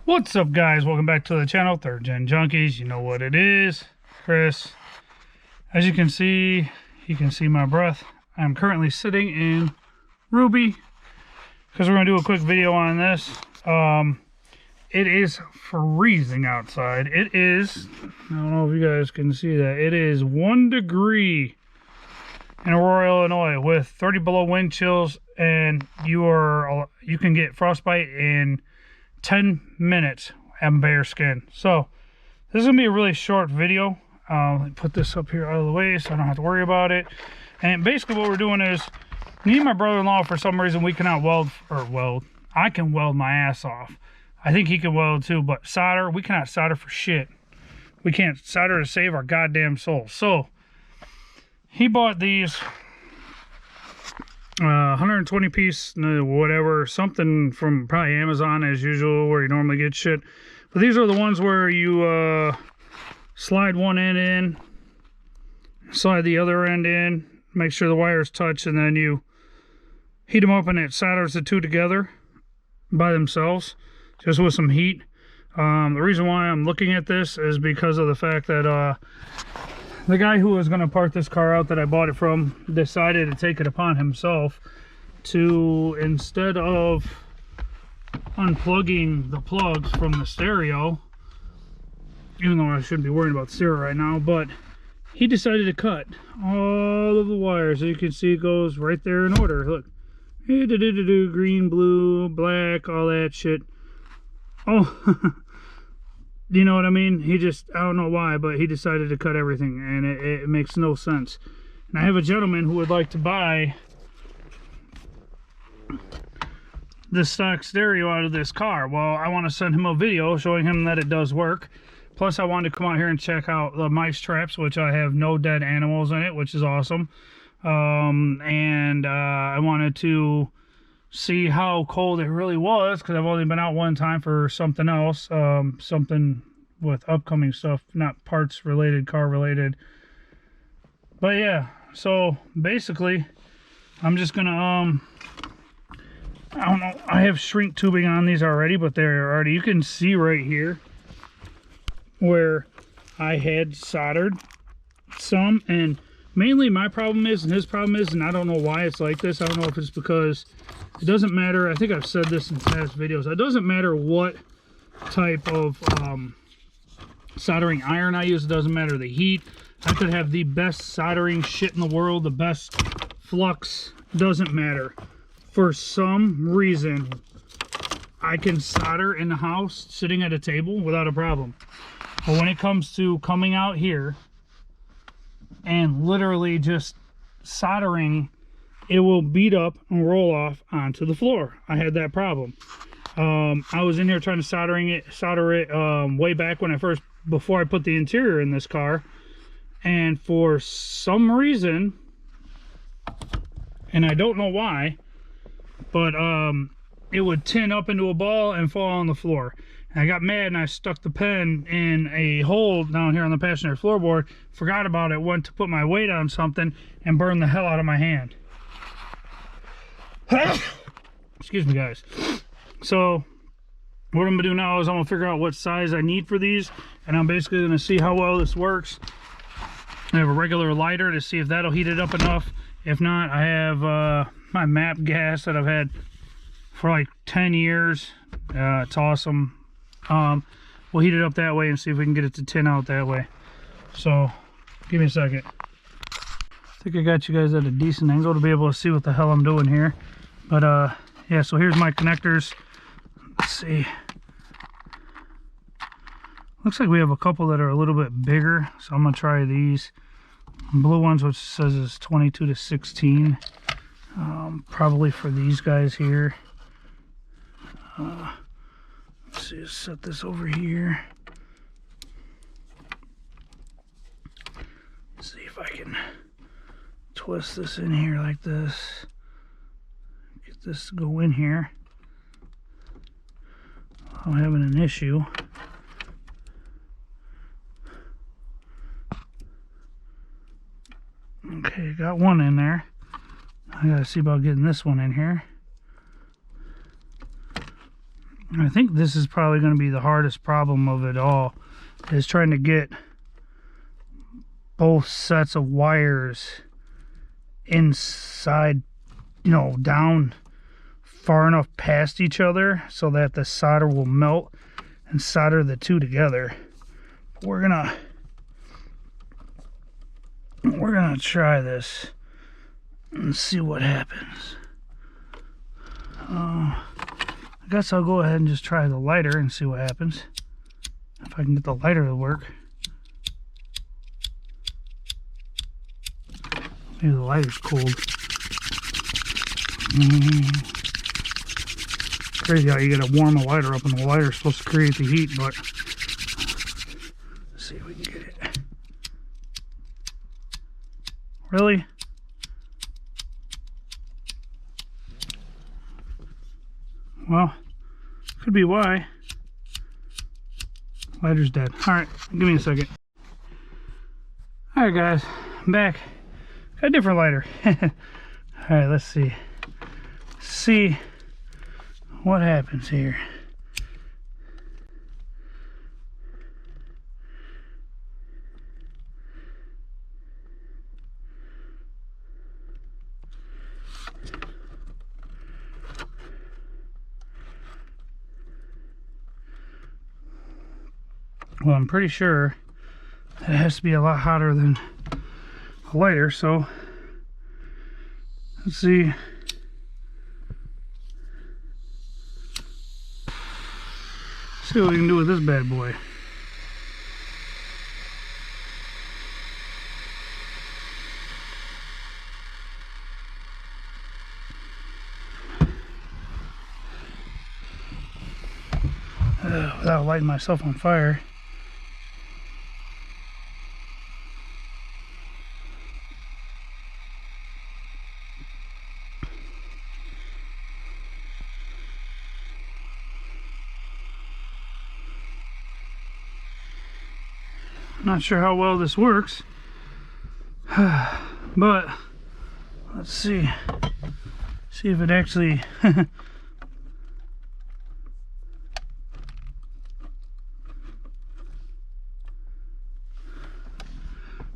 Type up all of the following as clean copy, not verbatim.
What's up, guys? Welcome back to the channel, Third Gen Junkies. You know what it is, Chris. As you can see my breath. I'm currently sitting in Ruby because we're going to do a quick video on this. It is freezing outside. It is, I don't know if you guys can see that, it is 1 degree in Aurora, Illinois with 30 below wind chills, and you can get frostbite in 10 minutes and bare skin. So this is gonna be a really short video. Let me put this up here out of the way so I don't have to worry about it. And basically what we're doing is, me and my brother-in-law, for some reason, we cannot weld. I can weld my ass off. I think he can weld too, but solder, we cannot solder for shit. We can't solder to save our goddamn souls. So he bought these 120 piece, whatever, something from probably Amazon as usual, where you normally get shit. But these are the ones where you slide one end in, slide the other end in, make sure the wires touch, and then you heat them up and it solders the two together by themselves, just with some heat. The reason why I'm looking at this is because of the fact that the guy who was going to park this car out that I bought it from decided to take it upon himself to, instead of unplugging the plugs from the stereo, even though I shouldn't be worrying about stereo right now, but he decided to cut all of the wires. As you can see, it goes right there in order. Look, green, blue, black, all that shit. Oh, you know what I mean? He just, I don't know why, but he decided to cut everything, and it makes no sense. And I have a gentleman who would like to buy the stock stereo out of this car. Well, I want to send him a video showing him that it does work. Plus, I wanted to come out here and check out the mice traps, which I have no dead animals in it, which is awesome. I wanted to see how cold it really was, because I've only been out one time for something else, something with upcoming stuff, not parts related, car related. But yeah, so basically I'm just gonna I don't know, I have shrink tubing on these already, but they're already, you can see right here where I had soldered some, and mainly my problem is, and his problem is, and I don't know why it's like this. I don't know if it's because it doesn't matter. I think I've said this in past videos. It doesn't matter what type of soldering iron I use. It doesn't matter the heat. I could have the best soldering shit in the world, the best flux. Doesn't matter. For some reason, I can solder in the house sitting at a table without a problem. But when it comes to coming out here and literally just soldering, it will beat up and roll off onto the floor. I had that problem. I was in here trying to solder it way back when before I put the interior in this car, and for some reason, and I don't know why, but it would tin up into a ball and fall on the floor. And I got mad and I stuck the pen in a hole down here on the passenger floorboard, forgot about it, went to put my weight on something, and burned the hell out of my hand. Excuse me, guys. So what I'm gonna do now is I'm gonna figure out what size I need for these, and I'm basically gonna see how well this works. I have a regular lighter to see if that'll heat it up enough. If not, I have my MAP gas that I've had for like 10 years. It's awesome. We'll heat it up that way and see if we can get it to tin out that way. So give me a second. I think I got you guys at a decent angle to be able to see what the hell I'm doing here. But yeah, so here's my connectors. Let's see. Looks like we have a couple that are a little bit bigger, so I'm gonna try these blue ones, which says it's 22 to 16. Probably for these guys here. Let's see, set this over here. Let's see if I can twist this in here like this. Get this to go in here. I'm having an issue. Okay, got one in there. I gotta see about getting this one in here. I think this is probably going to be the hardest problem of it all, is trying to get both sets of wires inside, you know, down far enough past each other so that the solder will melt and solder the two together. We're gonna try this and see what happens. I guess I'll go ahead and just try the lighter and see what happens. If I can get the lighter to work. Maybe the lighter's cold. Crazy how you gotta warm a lighter up and the lighter's supposed to create the heat, but let's see if we can get it. Really? Well, could be why. Lighter's dead. Alright, give me a second. Alright guys, I'm back. Got a different lighter. Alright, let's see. See what happens here. Well, I'm pretty sure it has to be a lot hotter than a lighter, so let's see. See what we can do with this bad boy. Without lighting myself on fire. Not sure how well this works, but let's see if it actually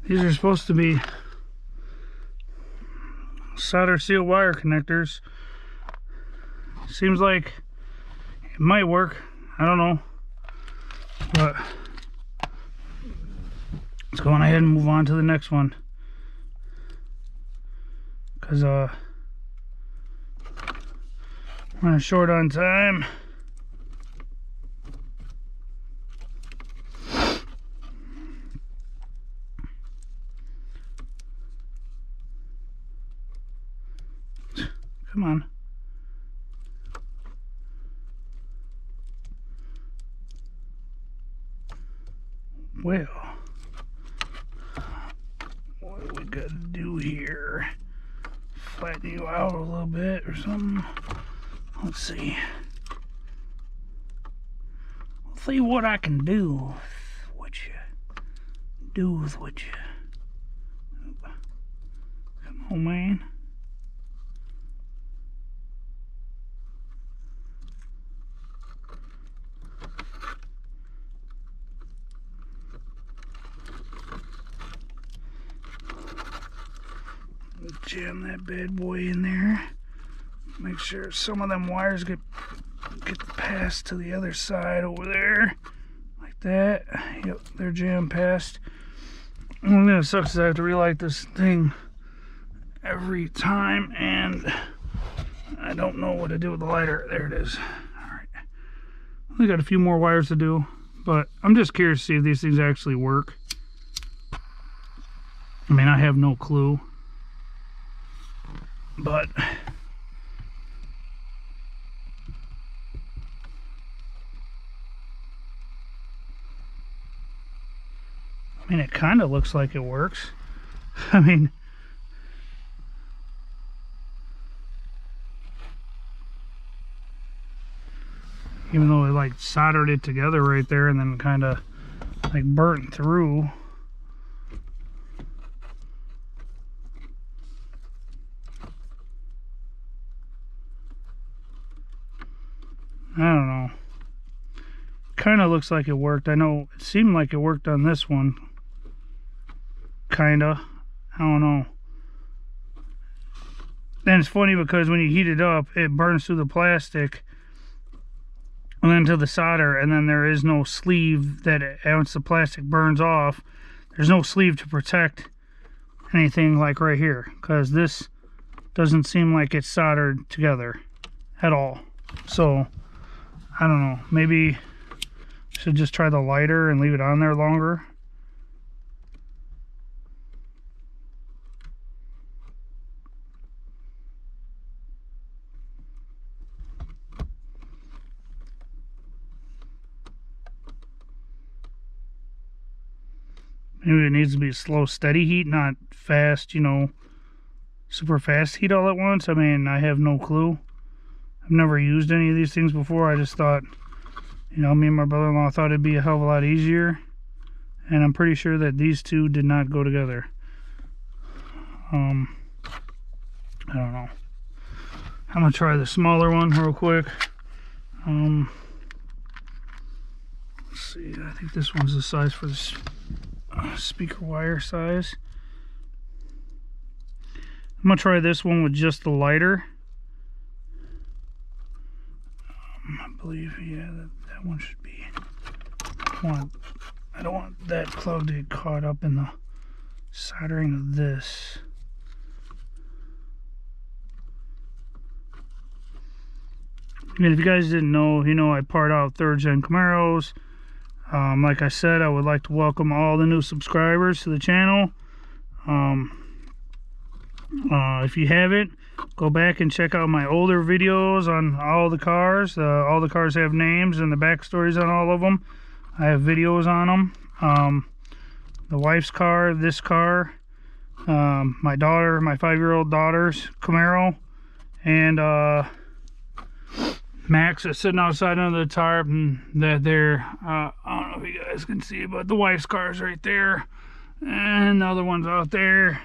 these are supposed to be solder seal wire connectors. Seems like it might work, I don't know, but let's go on ahead and move on to the next one, because we're running short on time. Come on. Well, what do we got to do here? Flatten you out a little bit or something. Let's see. Let's see what I can do with you. Come on, man. Jam that bad boy in there. Make sure some of them wires get passed to the other side over there, like that. Yep, they're jammed past. One thing that sucks is I have to relight this thing every time, and I don't know what to do with the lighter. There it is. All right, we got a few more wires to do, but I'm just curious to see if these things actually work. I mean, I have no clue. But I mean, it kind of looks like it works. I mean, even though it like soldered it together right there and then kind of like burnt through. I don't know. Kind of looks like it worked. I know it seemed like it worked on this one. Kinda. I don't know. And it's funny because when you heat it up, it burns through the plastic and then to the solder, and then there is no sleeve that once the plastic burns off, there's no sleeve to protect anything like right here, because this doesn't seem like it's soldered together at all. So I don't know, maybe I should just try the lighter and leave it on there longer. Maybe it needs to be a slow, steady heat, not fast, you know, super fast heat all at once. I mean, I have no clue. I've never used any of these things before. I just thought, you know, me and my brother-in-law thought it'd be a hell of a lot easier. And I'm pretty sure that these two did not go together. I don't know. I'm going to try the smaller one real quick. Let's see. I think this one's the size for this. Speaker wire size. I'm gonna try this one with just the lighter. I believe, yeah, that one should be. I don't want that plug to get caught up in the soldering of this. And if you guys didn't know, you know I part out 3rd gen Camaros. Like I said, I would like to welcome all the new subscribers to the channel. If you haven't, go back and check out my older videos on all the cars. All the cars have names and the backstories on all of them. I have videos on them. The wife's car, this car, my daughter, my 5-year-old daughter's Camaro, and Max is sitting outside under the tarp, and that there, I don't know if you guys can see, but the wife's car is right there, and the other one's out there,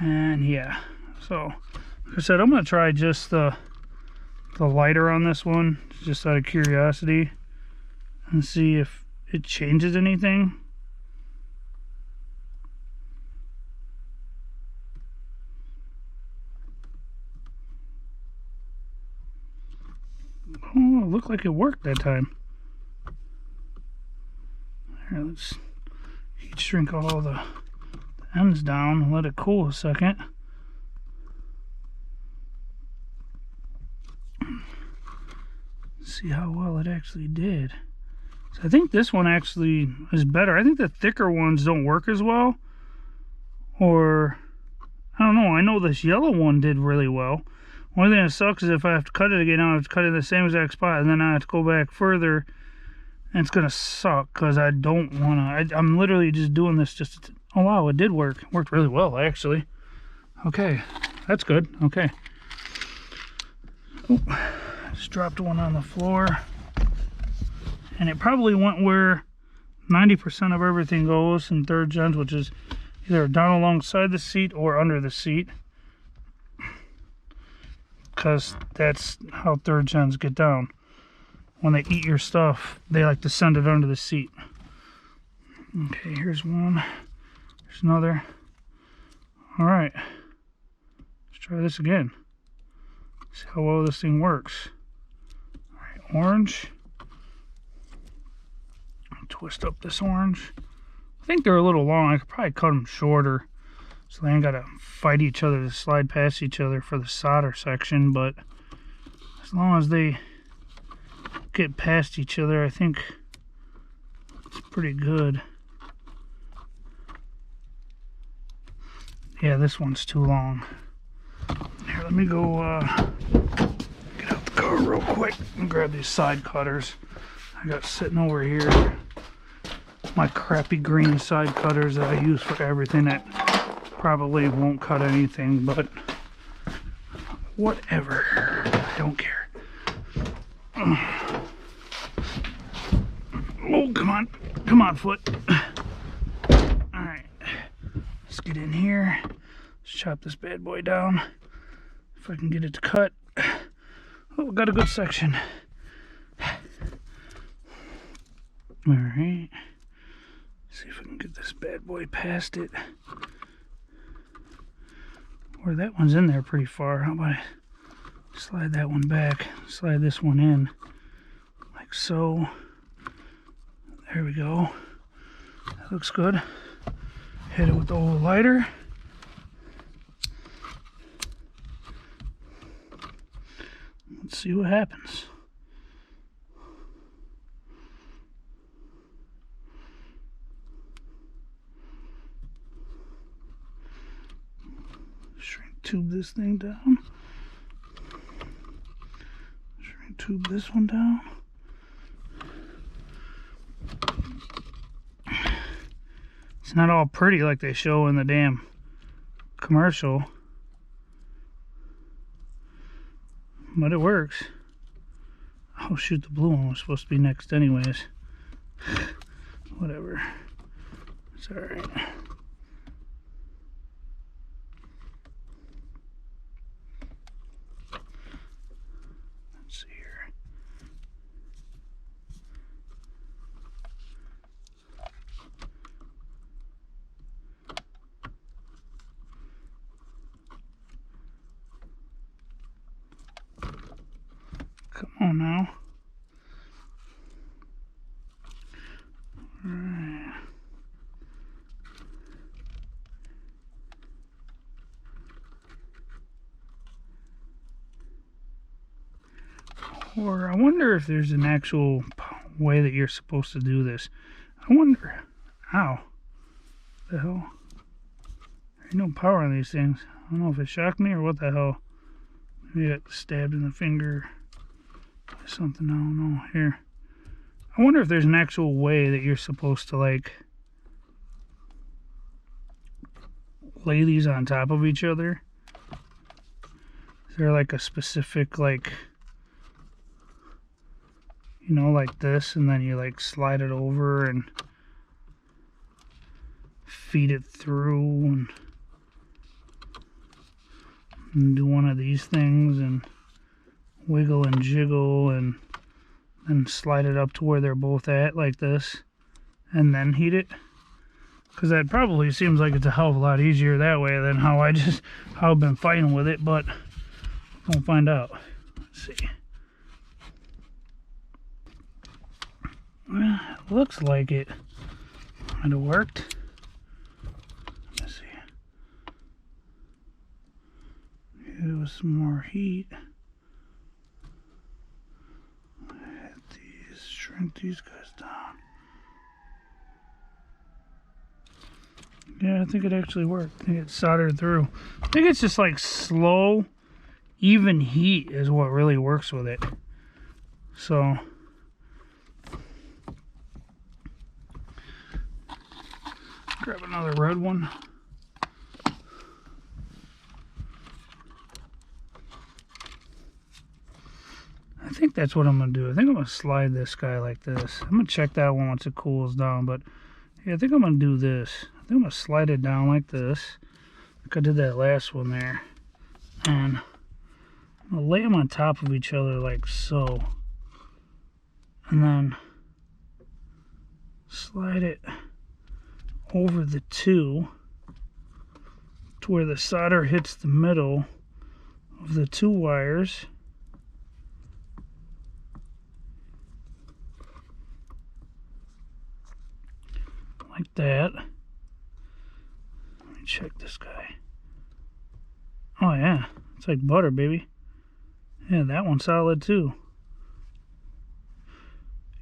and yeah. So, like I said, I'm going to try just the lighter on this one, just out of curiosity, and see if it changes anything. Oh, it looked like it worked that time. Here, let's heat shrink all the ends down and let it cool a second. See how well it actually did. So I think this one actually is better. I think the thicker ones don't work as well. Or, I don't know. I know this yellow one did really well. Only thing that sucks is if I have to cut it again, I have to cut it in the same exact spot, and then I have to go back further, and it's gonna suck because I don't want to. I'm literally just doing this just to, oh wow, it did work. It worked really well, actually. Okay, that's good. Okay. Oh, just dropped one on the floor, and it probably went where 90% of everything goes in 3rd gens, which is either down alongside the seat or under the seat. Because that's how 3rd gens get down. When they eat your stuff, they like to send it under the seat. Okay, here's one. Here's another. Alright. Let's try this again. See how well this thing works. Alright, orange. Twist up this orange. I think they're a little long. I could probably cut them shorter, so they ain't gotta fight each other to slide past each other for the solder section, but as long as they get past each other, I think it's pretty good. Yeah, this one's too long. Here, let me go get out the car real quick and grab these side cutters I got sitting over here. My crappy green side cutters that I use for everything that probably won't cut anything, but whatever. I don't care. Oh, come on. Come on, foot. Alright. Let's get in here. Let's chop this bad boy down. If I can get it to cut. Oh, got a good section. Alright. See if I can get this bad boy past it. Or that one's in there pretty far. How about I slide that one back, slide this one in, like so. There we go. That looks good. Hit it with the old lighter. Let's see what happens. Shrink tube this thing down. Shrink tube this one down. It's not all pretty like they show in the damn commercial, but it works. Oh shoot, the blue one was supposed to be next anyways. Whatever, it's all right. Let's see here. Come on now. All right. Or I wonder if there's an actual way that you're supposed to do this. I wonder. Ow. The hell? There's no power on these things. I don't know if it shocked me or what the hell. Maybe I got stabbed in the finger. Something, I don't know. Here. I wonder if there's an actual way that you're supposed to, like, lay these on top of each other. Is there like a specific, like, you know, like this, and then you like slide it over and feed it through and do one of these things and wiggle and jiggle and then slide it up to where they're both at like this and then heat it, because that probably seems like it's a hell of a lot easier that way than how I've been fighting with it, but we'll find out. Let's see. Well, it looks like it might have worked. Let's see. Hit it with some more heat. Shrink these guys down. Yeah, I think it actually worked. I think it soldered through. I think it's just like slow, even heat is what really works with it. So, grab another red one. I think that's what I'm going to do. I think I'm going to slide this guy like this. I'm going to check that one once it cools down. But yeah, I think I'm going to do this. I think I'm going to slide it down like this. Like I did that last one there. And I'm going to lay them on top of each other like so. And then slide it over the two to where the solder hits the middle of the two wires. Like that. Let me check this guy. Oh yeah, it's like butter, baby. Yeah, that one's solid too.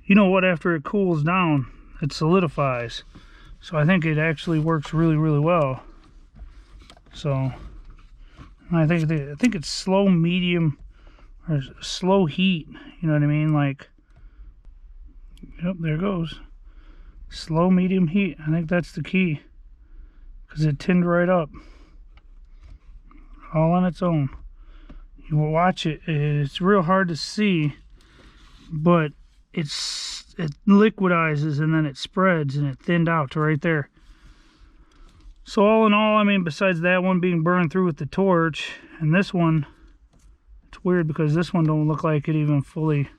You know what, after it cools down, it solidifies. So I think it actually works really, really well. So I think it's slow, medium, or slow heat. You know what I mean? Like, yep, there it goes. Slow, medium heat. I think that's the key, because it tinned right up, all on its own. You will watch it. It's real hard to see, but it liquidizes and then it spreads and it thinned out to right there. So all in all, I mean, besides that one being burned through with the torch, and this one, it's weird because this one don't look like it even fully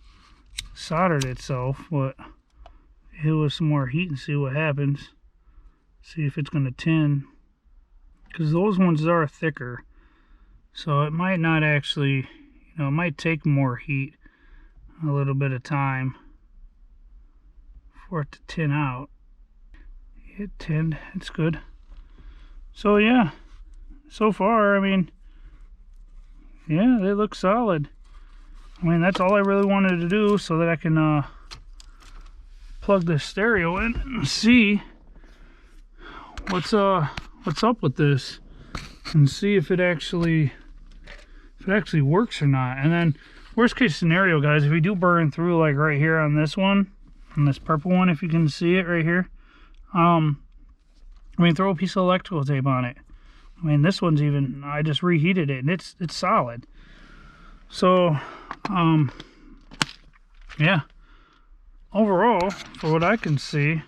soldered itself, but hit with some more heat and see what happens. See if it's going to tin. Because those ones are thicker. So it might not actually, you know, it might take more heat, a little bit of time for it to tin out. It tinned, it's good. So yeah, so far, I mean, yeah, they look solid. I mean, that's all I really wanted to do so that I can plug the stereo in and see what's up with this and see if it actually works or not. And then worst case scenario, guys, if we do burn through like right here on this one, on this purple one, if you can see it right here, I mean, throw a piece of electrical tape on it. I mean, this one's even, I just reheated it and it's solid. So yeah, overall, for what I can see,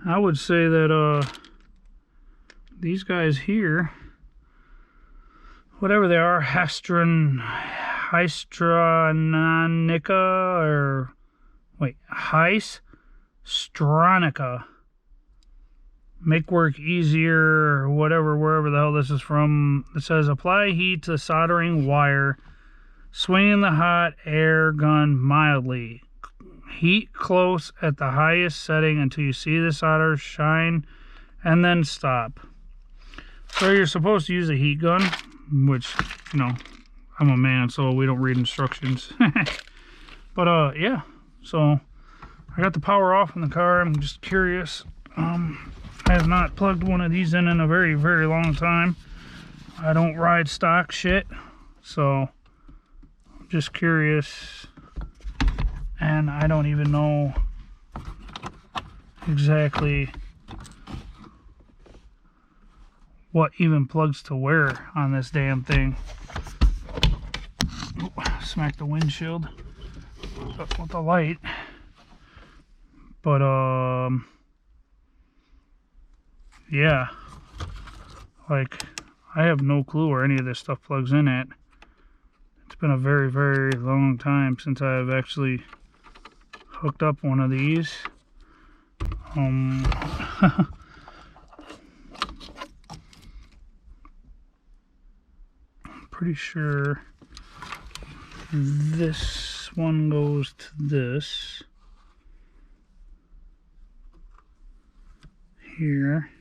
I would say that these guys here, whatever they are, Hystranica, or wait, Hystranica, make work easier, or whatever, wherever the hell this is from. It says apply heat to the soldering wire, swinging the hot air gun mildly. Heat close at the highest setting until you see the solder shine, and then stop. So you're supposed to use a heat gun, which, you know, I'm a man, so we don't read instructions. But yeah, so I got the power off in the car. I'm just curious. I have not plugged one of these in a very, very long time. I don't ride stock shit, so I'm just curious. And I don't even know exactly what even plugs to where on this damn thing. Ooh, smack the windshield with the light. But yeah, like, I have no clue where any of this stuff plugs in at. It's been a very, very long time since I've actually hooked up one of these. Pretty sure this one goes to this here.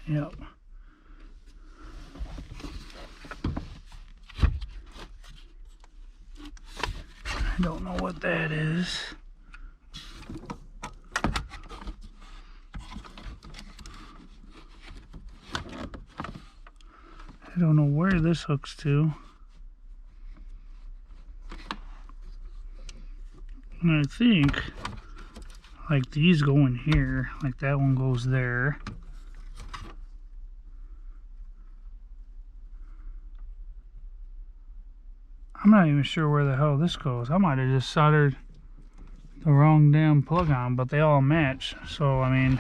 Yep. I don't know what that is. I don't know where this hooks to. And I think like these go in here, like that one goes there. I'm not even sure where the hell this goes. I might have just soldered the wrong damn plug on, but they all match. So, I mean,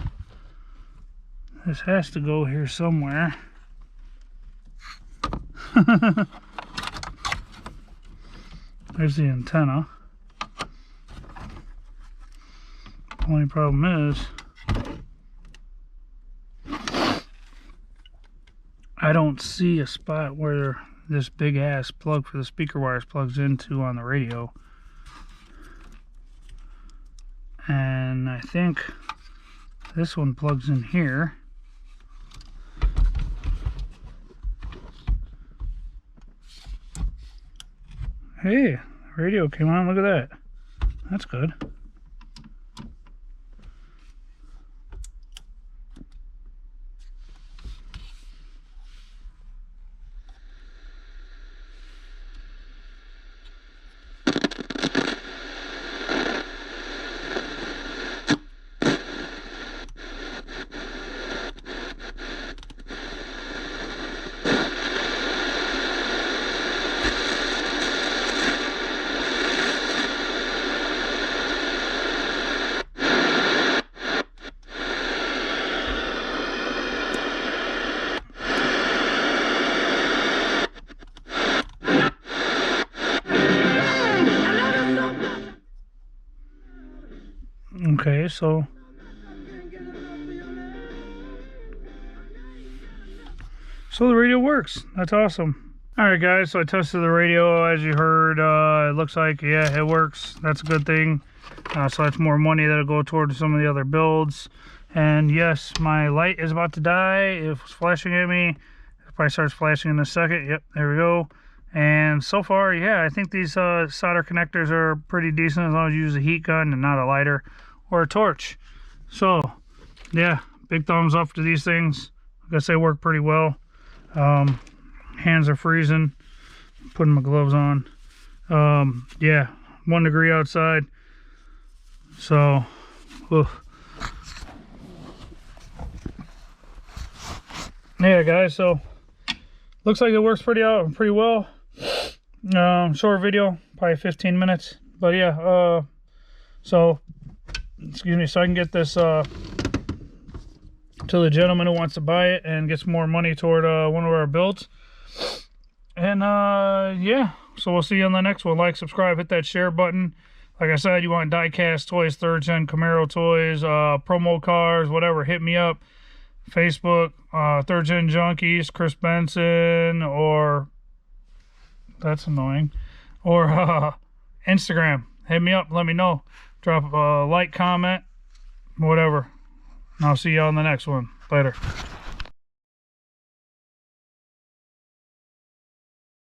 this has to go here somewhere. There's the antenna. Only problem is I don't see a spot where this big ass plug for the speaker wires plugs into on the radio. And I think this one plugs in here. Hey, the radio came on, look at that. That's good. so the radio works. That's awesome. Alright guys, so I tested the radio as you heard. It looks like, yeah, it works. That's a good thing. So that's more money that'll go towards some of the other builds. And yes, my light is about to die. It was flashing at me. It probably starts flashing in a second. Yep, there we go. And so far, yeah, I think these solder connectors are pretty decent as long as you use a heat gun and not a lighter or a torch. So yeah, big thumbs up to these things. I guess they work pretty well. Hands are freezing. Putting my gloves on. Yeah, 1 degree outside. So, yeah, guys. So looks like it works pretty well. Short video, probably 15 minutes. But yeah, so excuse me. So I can get this to the gentleman who wants to buy it and get some more money toward one of our builds. And yeah, so we'll see you on the next one. Like, subscribe, hit that share button. Like I said, you want die-cast toys, 3rd gen Camaro toys, promo cars, whatever, hit me up. Facebook, 3rd gen Junkies, Chris Benson, or that's annoying, or Instagram. Hit me up, let me know. Drop a like, comment, whatever. And I'll see you on the next one. Later.